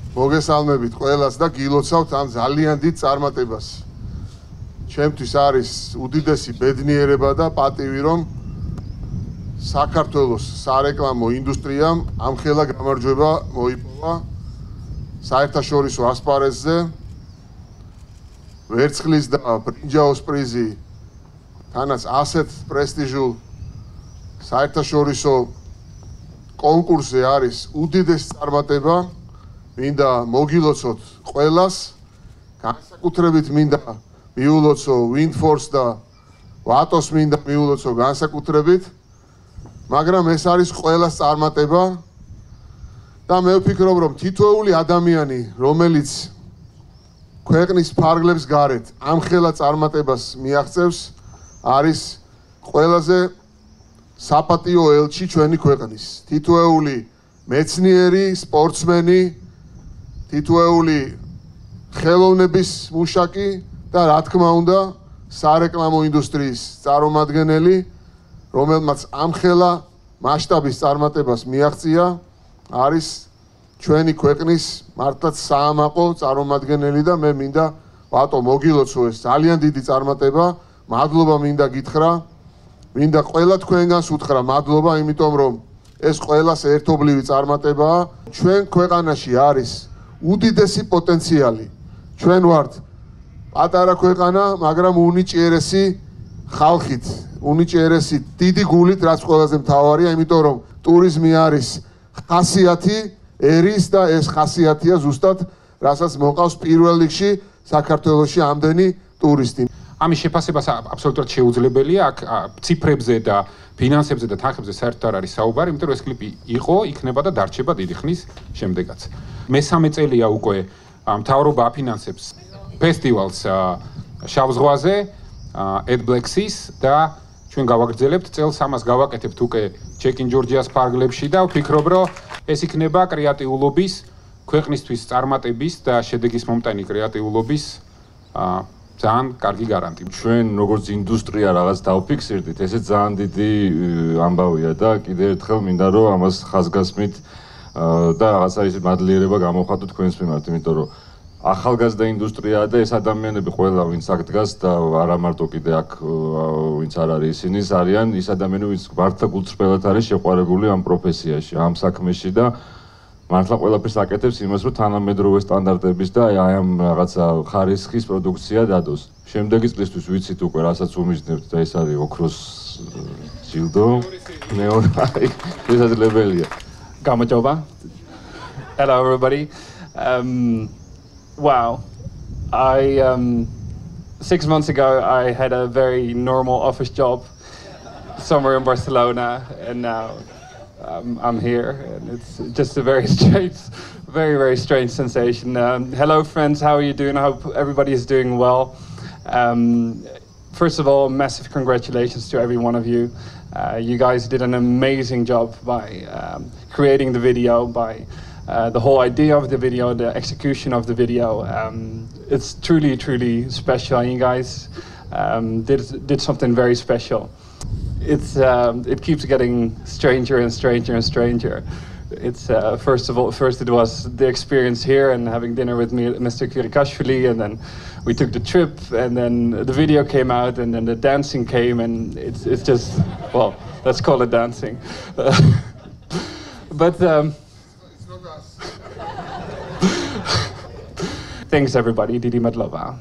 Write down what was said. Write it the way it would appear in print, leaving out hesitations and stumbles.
მოგესალმებით ყველას და გილოცავთ ამ ძალიან დიდ წარმატებას. ჩემთვის არის უდიდესი ბედნიერება და პატივი, რომ საქართველოს სარეკლამო ინდუსტრიამ ამხელა გამარჯვება მოიპოვა საერთაშორისო ასპარეზზე. ვერცხლის და ბრინჯაოს პრიზი თანაც ასეთ პრესტიჟულ საერთაშორისო კონკურსზე არის უდიდესი წარმატება. მინდა მოგილოცოთ ყველას, განსაკუთრებით მინდა მიულოცო Windforce და Vatos მინდა მიულოცო განსაკუთრებით, მაგრამ ეს არის ყველას წარმატება და მე ვფიქრობ, რომ თითოეული ადამიანი, რომელიც ქვეყნის ფარგლებს გარეთ ამხელა წარმატებას მიაღწევს, არის ყველაზე საპატიო ელჩი ჩვენი ქვეყნის. თითოეული მეცნიერი, სპორტსმენი, თითოეული ხელოვნების მუშაკი და რა თქმა უნდა სარეკლამო ინდუსტრიის წარმომადგენელი, რომელმაც ამხელა მასშტაბის წარმატებას მიაღწია, არის ჩვენი ქვეყნის მართლაც საამაყო წარმომადგენელი და მე მინდა ბატო მოგილოცო ეს ძალიან დიდი წარმატება. მადლობა მინდა გითხრა, მინდა ყველა თქვენგანს უთხრა მადლობა, იმიტომ რომ ეს ყველას ერთობლივი წარმატებაა. ჩვენ ქვეყანაში არის უდიდესი პოტენციალი. ჩვენ ვართ პატარა ქვეყანა, მაგრამ უნიჭიერესი ხალხით, უნიჭიერესი დიდი გულით, რაც ყველაზე მთავარია, იმიტომ რომ ტურიზმი არის ხასიათი ერის და ეს ხასიათია ზუსტად, რასაც მოყავს პირველ რიგში საქართველოში ამდენი ტურისტი. ამის შეფასება აბსოლუტურად შეუძლებელია, აქ ციფრებზე და ფინანსებზე და თანხებზე საერთოდ არ არის საუბარი, იმიტომ რომ ეს კლიპი იყო, იქნება და დარჩება დიდი ხნის შემდეგაც. მესამე წელია უკვე მთავრობა აფინანსებს ფესტივალს შავ ზღვაზე, AdBlack-ის და ჩვენ გავაგრძელებთ წელს, ამას გავაკეთებთ უკვე ჩეკინ ჯორჯიას ფარგლებში და ვფიქრობ, რომ ეს იქნება კრეატიულობის, ქვეყნისთვის წარმატების და შედეგის მომტანი კრეატიულობის ძალიან კარგი გარანტი. ჩვენ როგორც ინდუსტრია რაღაც დავფიქსირდით, ესე ძალიან დიდი ამბავია და კიდევ ერთხელ მინდა რომ ამას ხაზგასმით და რაღაცა ის მადლიერება გამოვხატოთ თქვენს მიმართ, იმიტომ რომ ახალგაზრდა ინდუსტრიაა და ეს ადამიანები ყველა ვინც აქ დგას და არა მარტო კიდე აქ ვინც არ არის ისინი არიან ის ადამიანები ვინც მართლა გულწრფელად არის შეყვარებული ამ პროფესიაში, ამ საქმეში და მართლა ყველაფერს აკეთებს იმას, რომ თანამედროვე სტანდარტების და აი ამ რაღაცა ხარისხის პროდუქცია დადოს. შემდეგი წლისთვის ვიცით უკვე რასაც უმიჯნებთ და ეს არის ოქროს ჯილდო. ნეონაი შესაძლებელია. Gamajova. Hello everybody. Wow. 6 months ago I had a very normal office job somewhere in Barcelona and now I'm here and it's just a very strange, very strange sensation. Hello friends, how are you doing? I hope everybody is doing well. First of all, massive congratulations to every one of you. You guys did an amazing job by creating the video, by the whole idea of the video, the execution of the video. It's truly special. You guys did something very special. It keeps getting stranger and stranger and stranger. It's first it was the experience here and having dinner with me, Mr. Kvirikashvili, and then we took the trip, and then the video came out, and then the dancing came, and it's just, well, let's call it dancing. But thanks everybody, Didi Madlova.